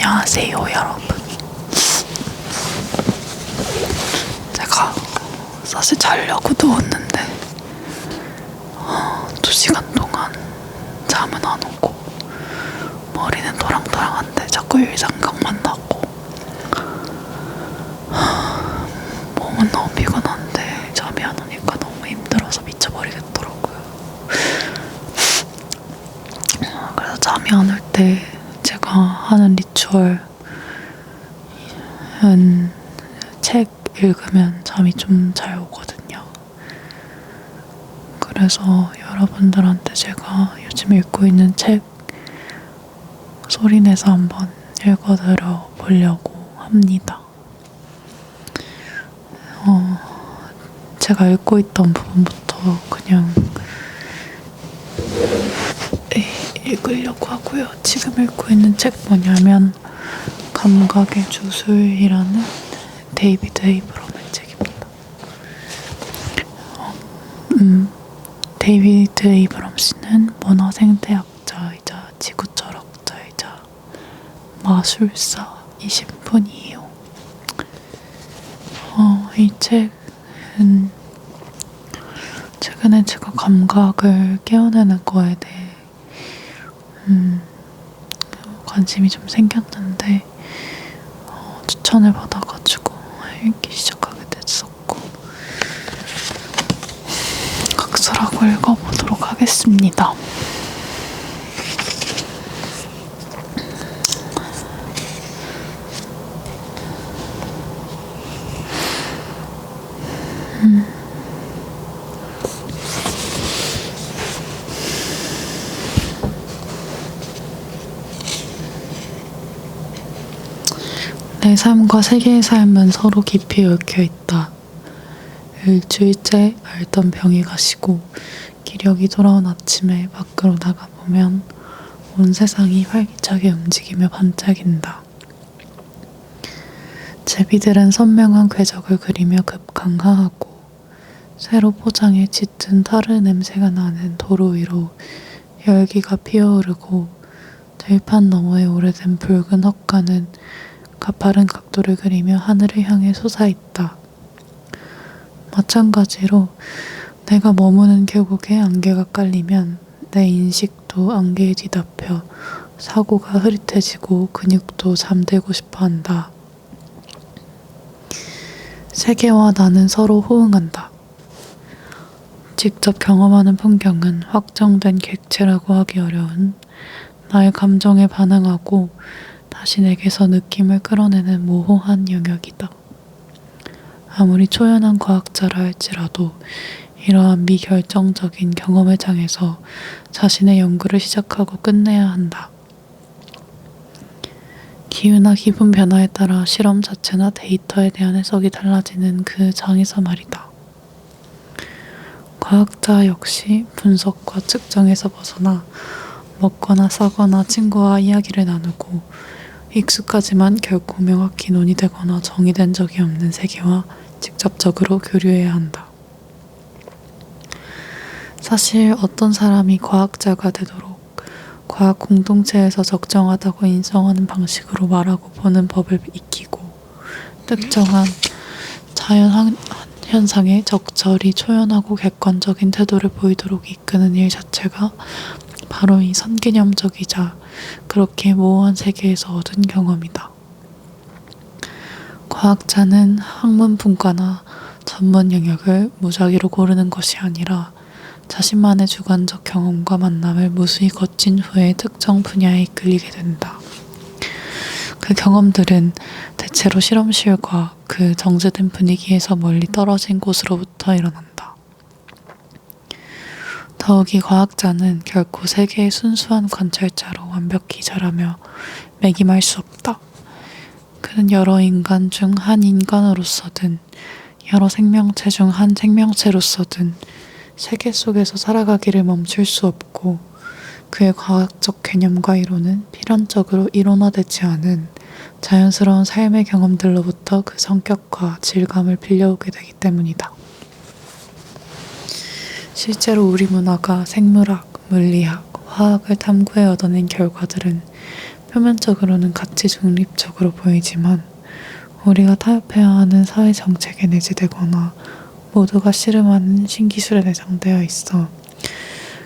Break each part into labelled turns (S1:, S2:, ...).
S1: 안녕하세요 여러분. 제가 사실 자려고 누웠는데 2시간 동안 잠은 안 오고 머리는 도랑도랑한데 자꾸 일상각만 나고 몸은 너무 피곤한데 잠이 안 오니까 너무 힘들어서 미쳐버리겠더라고요. 그래서 잠이 안 올 때 제가 하는 리추얼은 책 읽으면 잠이 좀 잘 오거든요. 그래서 여러분들한테 제가 요즘 읽고 있는 책 소리내서 한번 읽어드려 보려고 합니다. 제가 읽고 있던 부분부터 그냥 읽으려고 하고요. 지금 읽고 있는 책 뭐냐면 감각의 주술이라는 데이비드 에이브럼의 책입니다. 데이비드 에이브럼 씨는 문화생태학자이자 지구철학자이자 마술사이신 분이에요. 이 책은 최근에 제가 감각을 깨어내는 거에 대해 관심이 좀 생겼는데 추천을 받아가지고 읽기 시작하게 됐었고 각설하고 읽어보도록 하겠습니다. 내 삶과 세계의 삶은 서로 깊이 얽혀 있다. 일주일째 앓던 병이 가시고 기력이 돌아온 아침에 밖으로 나가보면 온 세상이 활기차게 움직이며 반짝인다. 제비들은 선명한 궤적을 그리며 급강하하고 새로 포장해 짙은 타르 냄새가 나는 도로 위로 열기가 피어오르고 들판 너머에 오래된 붉은 헛간은 가파른 각도를 그리며 하늘을 향해 솟아있다. 마찬가지로 내가 머무는 계곡에 안개가 깔리면 내 인식도 안개에 뒤덮여 사고가 흐릿해지고 근육도 잠들고 싶어한다. 세계와 나는 서로 호응한다. 직접 경험하는 풍경은 확정된 객체라고 하기 어려운 나의 감정에 반응하고 다시 내게서 느낌을 끌어내는 모호한 영역이다. 아무리 초연한 과학자라 할지라도 이러한 미결정적인 경험의 장에서 자신의 연구를 시작하고 끝내야 한다. 기후나 기분 변화에 따라 실험 자체나 데이터에 대한 해석이 달라지는 그 장에서 말이다. 과학자 역시 분석과 측정에서 벗어나 먹거나 싸거나 친구와 이야기를 나누고 익숙하지만 결코 명확히 논의되거나 정의된 적이 없는 세계와 직접적으로 교류해야 한다. 사실 어떤 사람이 과학자가 되도록 과학 공동체에서 적정하다고 인정하는 방식으로 말하고 보는 법을 익히고 특정한 자연 현상에 적절히 초연하고 객관적인 태도를 보이도록 이끄는 일 자체가 바로 이 선개념적이자 그렇게 모호한 세계에서 얻은 경험이다. 과학자는 학문 분과나 전문 영역을 무작위로 고르는 것이 아니라 자신만의 주관적 경험과 만남을 무수히 거친 후에 특정 분야에 이끌리게 된다. 그 경험들은 대체로 실험실과 그 정제된 분위기에서 멀리 떨어진 곳으로부터 일어난다. 더욱이 과학자는 결코 세계의 순수한 관찰자로 완벽히 자라며 매김할 수 없다. 그는 여러 인간 중 한 인간으로서든 여러 생명체 중 한 생명체로서든 세계 속에서 살아가기를 멈출 수 없고 그의 과학적 개념과 이론은 필연적으로 이론화되지 않은 자연스러운 삶의 경험들로부터 그 성격과 질감을 빌려오게 되기 때문이다. 실제로 우리 문화가 생물학, 물리학, 화학을 탐구해 얻어낸 결과들은 표면적으로는 가치 중립적으로 보이지만 우리가 타협해야 하는 사회 정책에 내재되거나 모두가 씨름하는 신기술에 내장되어 있어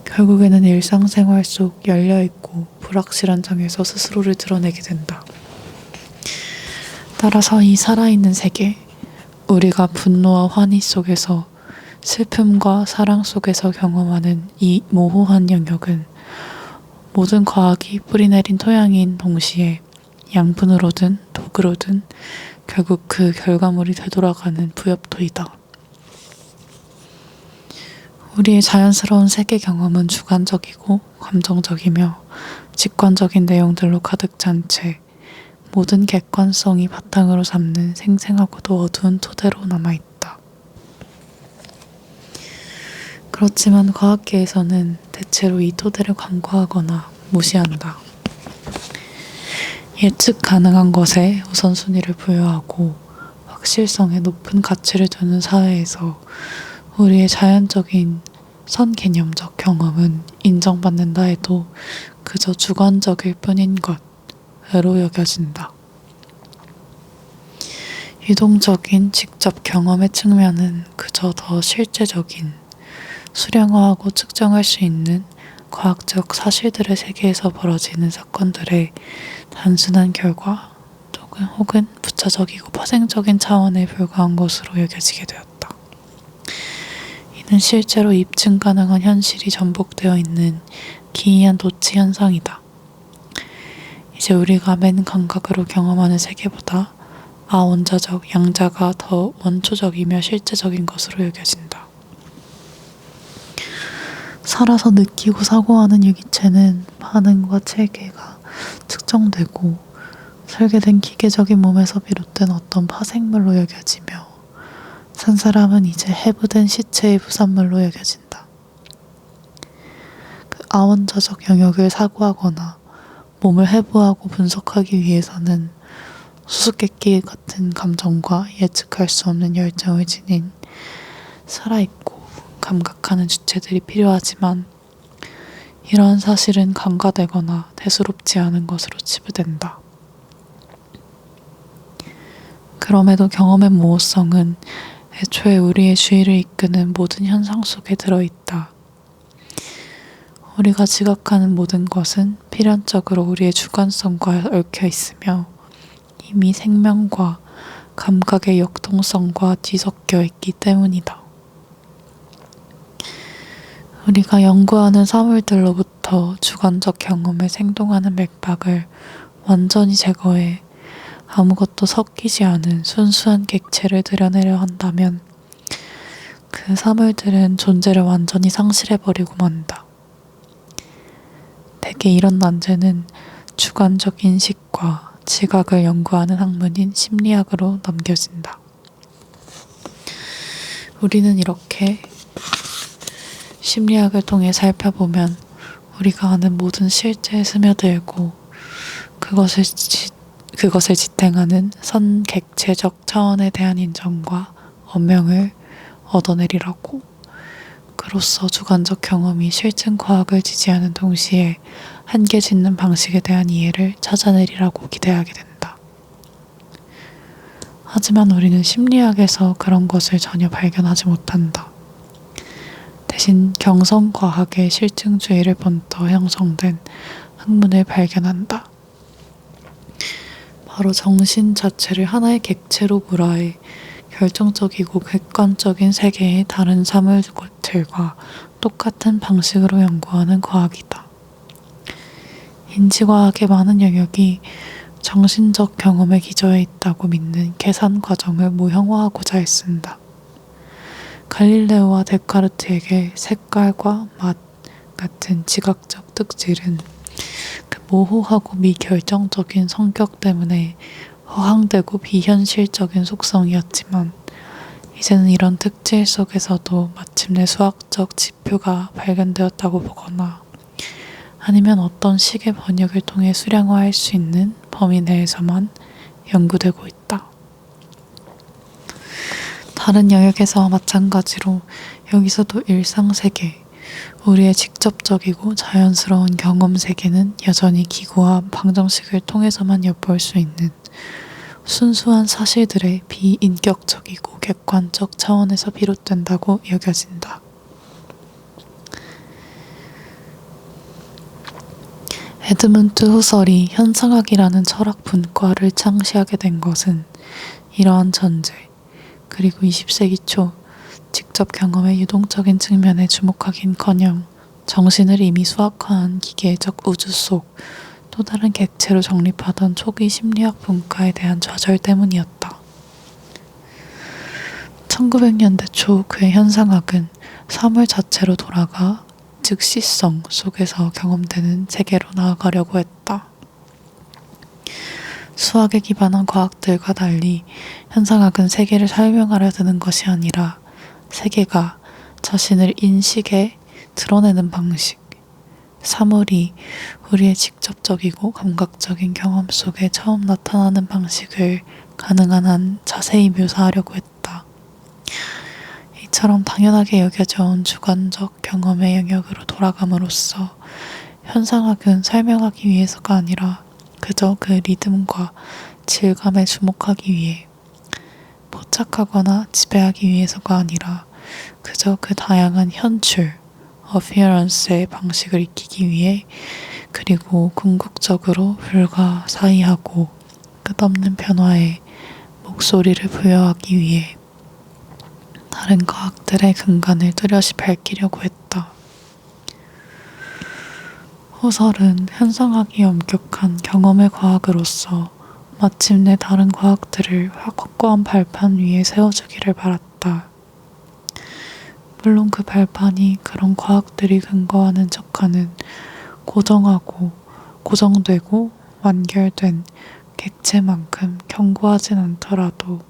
S1: 결국에는 일상생활 속 열려있고 불확실한 장에서 스스로를 드러내게 된다. 따라서 이 살아있는 세계, 우리가 분노와 환희 속에서 슬픔과 사랑 속에서 경험하는 이 모호한 영역은 모든 과학이 뿌리내린 토양인 동시에 양분으로든 독으로든 결국 그 결과물이 되돌아가는 부엽토이다. 우리의 자연스러운 세계 경험은 주관적이고 감정적이며 직관적인 내용들로 가득 찬 채 모든 객관성이 바탕으로 삼는 생생하고도 어두운 토대로 남아있다. 그렇지만 과학계에서는 대체로 이 토대를 간과하거나 무시한다. 예측 가능한 것에 우선순위를 부여하고 확실성에 높은 가치를 두는 사회에서 우리의 자연적인 선개념적 경험은 인정받는다 해도 그저 주관적일 뿐인 것으로 여겨진다. 유동적인 직접 경험의 측면은 그저 더 실제적인, 수량화하고 측정할 수 있는 과학적 사실들의 세계에서 벌어지는 사건들의 단순한 결과 혹은 부차적이고 파생적인 차원에 불과한 것으로 여겨지게 되었다. 이는 실제로 입증 가능한 현실이 전복되어 있는 기이한 도치 현상이다. 이제 우리가 맨 감각으로 경험하는 세계보다 아원자적, 양자가 더 원초적이며 실제적인 것으로 여겨진다. 살아서 느끼고 사고하는 유기체는 반응과 체계가 측정되고 설계된 기계적인 몸에서 비롯된 어떤 파생물로 여겨지며 산 사람은 이제 해부된 시체의 부산물로 여겨진다. 그 아원자적 영역을 사고하거나 몸을 해부하고 분석하기 위해서는 수수께끼 같은 감정과 예측할 수 없는 열정을 지닌 살아있고 감각하는 주체들이 필요하지만 이러한 사실은 간과되거나 대수롭지 않은 것으로 치부된다. 그럼에도 경험의 모호성은 애초에 우리의 주의를 이끄는 모든 현상 속에 들어있다. 우리가 지각하는 모든 것은 필연적으로 우리의 주관성과 얽혀 있으며 이미 생명과 감각의 역동성과 뒤섞여 있기 때문이다. 우리가 연구하는 사물들로부터 주관적 경험에 생동하는 맥박을 완전히 제거해 아무것도 섞이지 않은 순수한 객체를 드러내려 한다면 그 사물들은 존재를 완전히 상실해버리고 만다. 대개 이런 난제는 주관적 인식과 지각을 연구하는 학문인 심리학으로 넘겨진다. 우리는 이렇게 심리학을 통해 살펴보면 우리가 아는 모든 실제에 스며들고 그것을 지탱하는 선객체적 차원에 대한 인정과 엄명을 얻어내리라고. 그로써 주관적 경험이 실증 과학을 지지하는 동시에 한계 짓는 방식에 대한 이해를 찾아내리라고 기대하게 된다. 하지만 우리는 심리학에서 그런 것을 전혀 발견하지 못한다. 대신 경성과학의 실증주의를 본떠 형성된 학문을 발견한다. 바로 정신 자체를 하나의 객체로 불화해 결정적이고 객관적인 세계의 다른 사물들과 똑같은 방식으로 연구하는 과학이다. 인지과학의 많은 영역이 정신적 경험에 기저해 있다고 믿는 계산 과정을 모형화하고자 애쓴다. 갈릴레오와 데카르트에게 색깔과 맛 같은 지각적 특질은 그 모호하고 미결정적인 성격 때문에 허황되고 비현실적인 속성이었지만 이제는 이런 특질 속에서도 마침내 수학적 지표가 발견되었다고 보거나 아니면 어떤 식의 번역을 통해 수량화할 수 있는 범위 내에서만 연구되고 있다. 다른 영역에서 마찬가지로 여기서도 일상세계, 우리의 직접적이고 자연스러운 경험 세계는 여전히 기구와 방정식을 통해서만 엿볼 수 있는 순수한 사실들의 비인격적이고 객관적 차원에서 비롯된다고 여겨진다. 에드문드 후설이 현상학이라는 철학 분과를 창시하게 된 것은 이러한 전제, 그리고 20세기 초 직접 경험의 유동적인 측면에 주목하긴커녕 정신을 이미 수학화한 기계적 우주 속 또 다른 객체로 정립하던 초기 심리학 분과에 대한 좌절 때문이었다. 1900년대 초 그의 현상학은 사물 자체로 돌아가 즉시성 속에서 경험되는 세계로 나아가려고 했다. 수학에 기반한 과학들과 달리 현상학은 세계를 설명하려 드는 것이 아니라 세계가 자신을 인식해 드러내는 방식, 사물이 우리의 직접적이고 감각적인 경험 속에 처음 나타나는 방식을 가능한 한 자세히 묘사하려고 했다. 이처럼 당연하게 여겨져 온 주관적 경험의 영역으로 돌아감으로써 현상학은 설명하기 위해서가 아니라 그저 그 리듬과 질감에 주목하기 위해, 포착하거나 지배하기 위해서가 아니라 그저 그 다양한 현출, appearance의 방식을 익히기 위해, 그리고 궁극적으로 불가사의하고 끝없는 변화에 목소리를 부여하기 위해 다른 과학들의 근간을 뚜렷이 밝히려고 했다. 후설은 현상학이 엄격한 경험의 과학으로서 마침내 다른 과학들을 확고한 발판 위에 세워주기를 바랐다. 물론 그 발판이 그런 과학들이 근거하는 척하는 고정하고 고정되고 완결된 객체만큼 견고하진 않더라도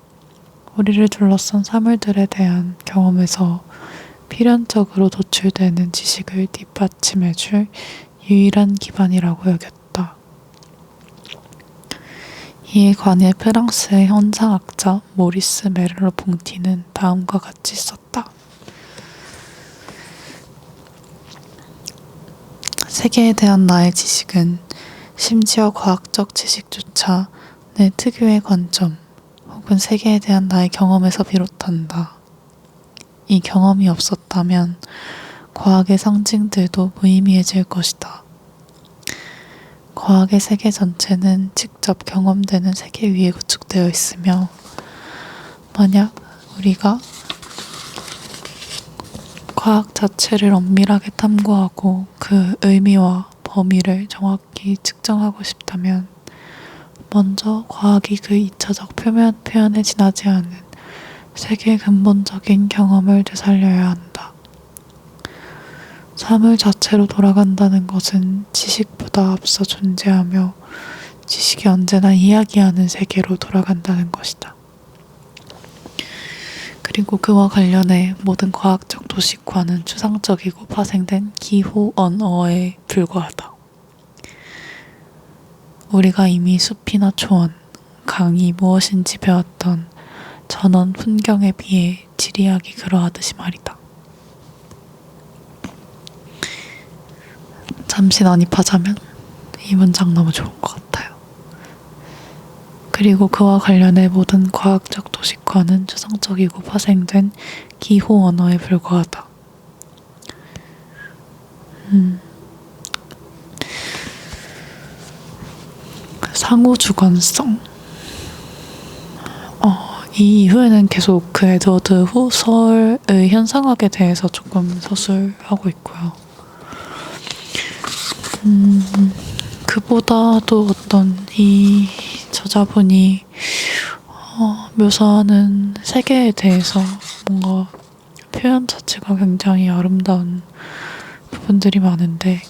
S1: 우리를 둘러싼 사물들에 대한 경험에서 필연적으로 도출되는 지식을 뒷받침해줄 유일한 기반이라고 여겼다. 이에 관해 프랑스의 현상학자 모리스 메를로 퐁티는 다음과 같이 썼다. 세계에 대한 나의 지식은 심지어 과학적 지식조차 내 특유의 관점 혹은 세계에 대한 나의 경험에서 비롯한다. 이 경험이 없었다면 과학의 상징들도 무의미해질 것이다. 과학의 세계 전체는 직접 경험되는 세계 위에 구축되어 있으며, 만약 우리가 과학 자체를 엄밀하게 탐구하고 그 의미와 범위를 정확히 측정하고 싶다면 먼저 과학이 그 2차적 표현에 지나지 않은 세계의 근본적인 경험을 되살려야 한다. 사물 자체로 돌아간다는 것은 지식보다 앞서 존재하며 지식이 언제나 이야기하는 세계로 돌아간다는 것이다. 그리고 그와 관련해 모든 과학적 도식화는 추상적이고 파생된 기호 언어에 불과하다. 우리가 이미 숲이나 초원, 강이 무엇인지 배웠던 전원 풍경에 비해 지리학이 그러하듯이 말이다. 잠시 난입하자면 이 문장 너무 좋은 것 같아요. 그리고 그와 관련해 모든 과학적 도식화는 추상적이고 파생된 기호 언어에 불과하다. 상호 주관성. 이 이후에는 계속 그 에드워드 후설의 현상학에 대해서 조금 서술하고 있고요. 그보다도 이 저자분이 묘사하는 세계에 대해서 뭔가 표현 자체가 굉장히 아름다운 부분들이 많은데,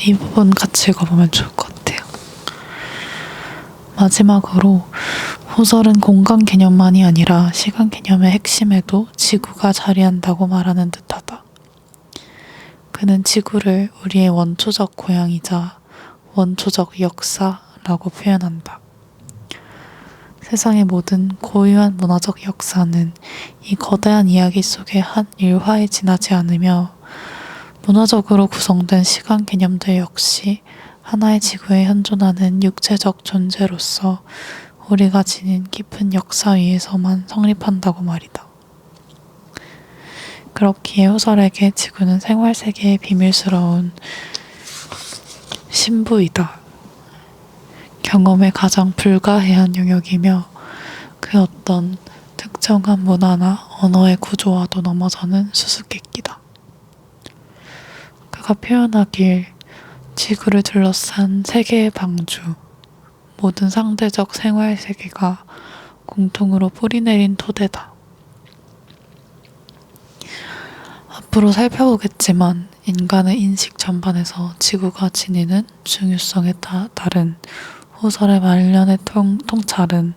S1: 이 부분 같이 읽어보면 좋을 것 같아요. 마지막으로 후설은 공간 개념만이 아니라 시간 개념의 핵심에도 지구가 자리한다고 말하는 듯하다. 그는 지구를 우리의 원초적 고향이자 원초적 역사라고 표현한다. 세상의 모든 고유한 문화적 역사는 이 거대한 이야기 속의 한 일화에 지나지 않으며 문화적으로 구성된 시간 개념들 역시 하나의 지구에 현존하는 육체적 존재로서 우리가 지닌 깊은 역사 위에서만 성립한다고 말이다. 그렇기에 후설에게 지구는 생활세계의 비밀스러운 신부이다. 경험의 가장 불가해한 영역이며 그 어떤 특정한 문화나 언어의 구조와도 넘어서는 수수께끼다. 그가 표현하길 지구를 둘러싼 세계의 방주, 모든 상대적 생활세계가 공통으로 뿌리내린 토대다. 앞으로 살펴보겠지만 인간의 인식 전반에서 지구가 지니는 중요성에 따른 후설의 말년의 통찰은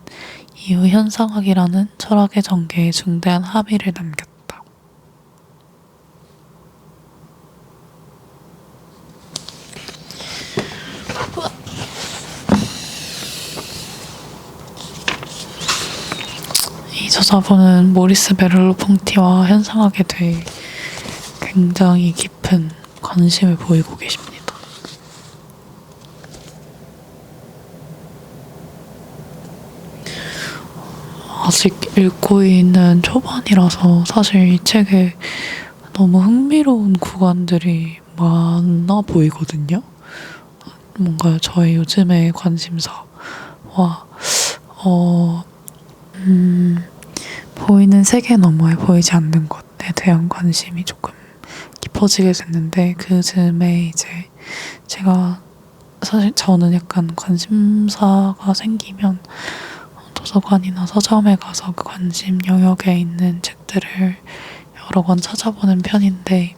S1: 이후 현상학이라는 철학의 전개에 중대한 함의를 남겼다. 이 저자분은 모리스 메를로-퐁티와 현상학에 대해 굉장히 깊은 관심을 보이고 계십니다. 아직 읽고 있는 초반이라서 사실 이 책에 너무 흥미로운 구간들이 많아 보이거든요. 뭔가 저의 요즘의 관심사와 보이는 세계 너머에 보이지 않는 것에 대한 관심이 조금 깊어지게 됐는데 그 즈음에 이제 제가 사실 저는 약간 관심사가 생기면 도서관이나 서점에 가서 그 관심 영역에 있는 책들을 여러 권 찾아보는 편인데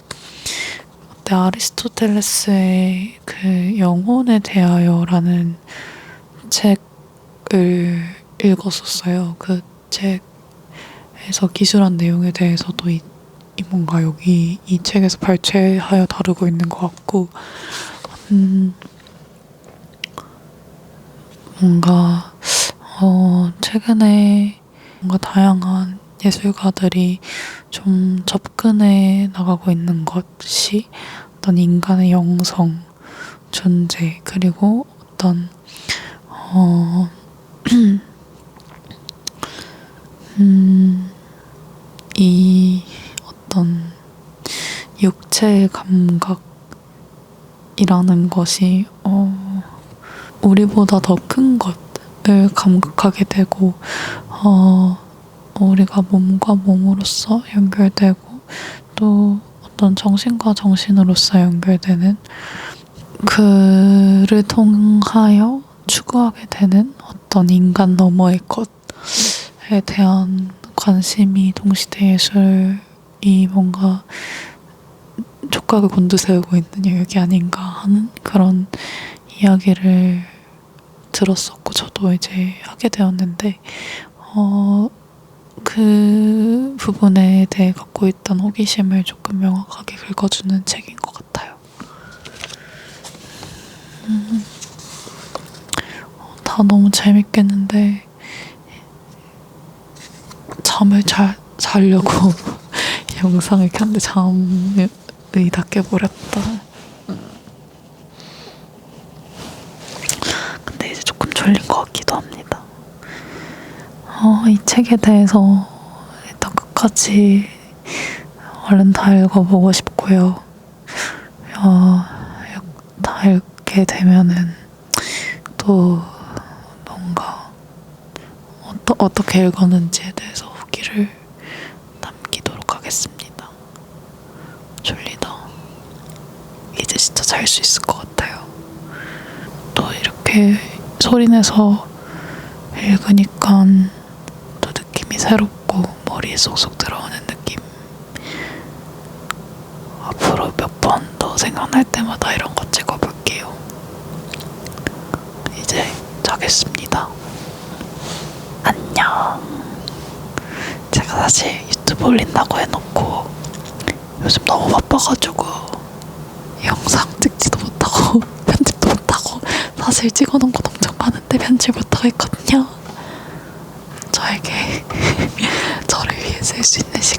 S1: 그때 아리스토텔레스의 그 영혼에 대하여라는 책을 읽었었어요. 그 책에서 기술한 내용에 대해서도 뭔가 여기 이 책에서 발췌하여 다루고 있는 것 같고 뭔가 최근에 뭔가 다양한 예술가들이 좀 접근해 나가고 있는 것이 어떤 인간의 영성, 존재, 그리고 어떤 이 어떤 육체의 감각이라는 것이 우리보다 더 큰 것을 감각하게 되고 우리가 몸과 몸으로서 연결되고 또 어떤 정신과 정신으로서 연결되는 그를 통하여 추구하게 되는 어떤 인간 너머의 것에 대한 관심이 동시대 예술이 뭔가 촉각을 곤두세우고 있는 영역이 아닌가 하는 그런 이야기를 들었었고 저도 이제 하게 되었는데 그 부분에 대해 갖고 있던 호기심을 조금 명확하게 긁어주는 책인 것 같아요. 다 너무 재밌겠는데 잠을 자려고 영상을 켰는데 잠이 다 깨버렸다. 근데 이제 조금 졸린 것 같기도 합니다. 이 책에 대해서 일단 끝까지 얼른 다 읽어보고 싶고요. 다 읽게 되면은 또 뭔가 어떻게 읽었는지에 대해서 후기를 남기도록 하겠습니다. 졸리다. 이제 진짜 잘 수 있을 것 같아요. 또 이렇게 소리내서 읽으니까 또 느낌이 새롭고 머리에 쏙쏙 들어오는 느낌. 앞으로 몇 번 더 생각날 때마다 이런 거 찍어볼게요. 이제 자겠습니다. 안녕. 제가 사실 유튜브 올린다고 해놓고 요즘 너무 바빠가지고 영상 찍지도 못하고 편집도 못하고 사실 찍어놓은 건 엄청 많은데 편집 못하고 있거든요. 저에게 저를 위해 쓸 수 있는 시간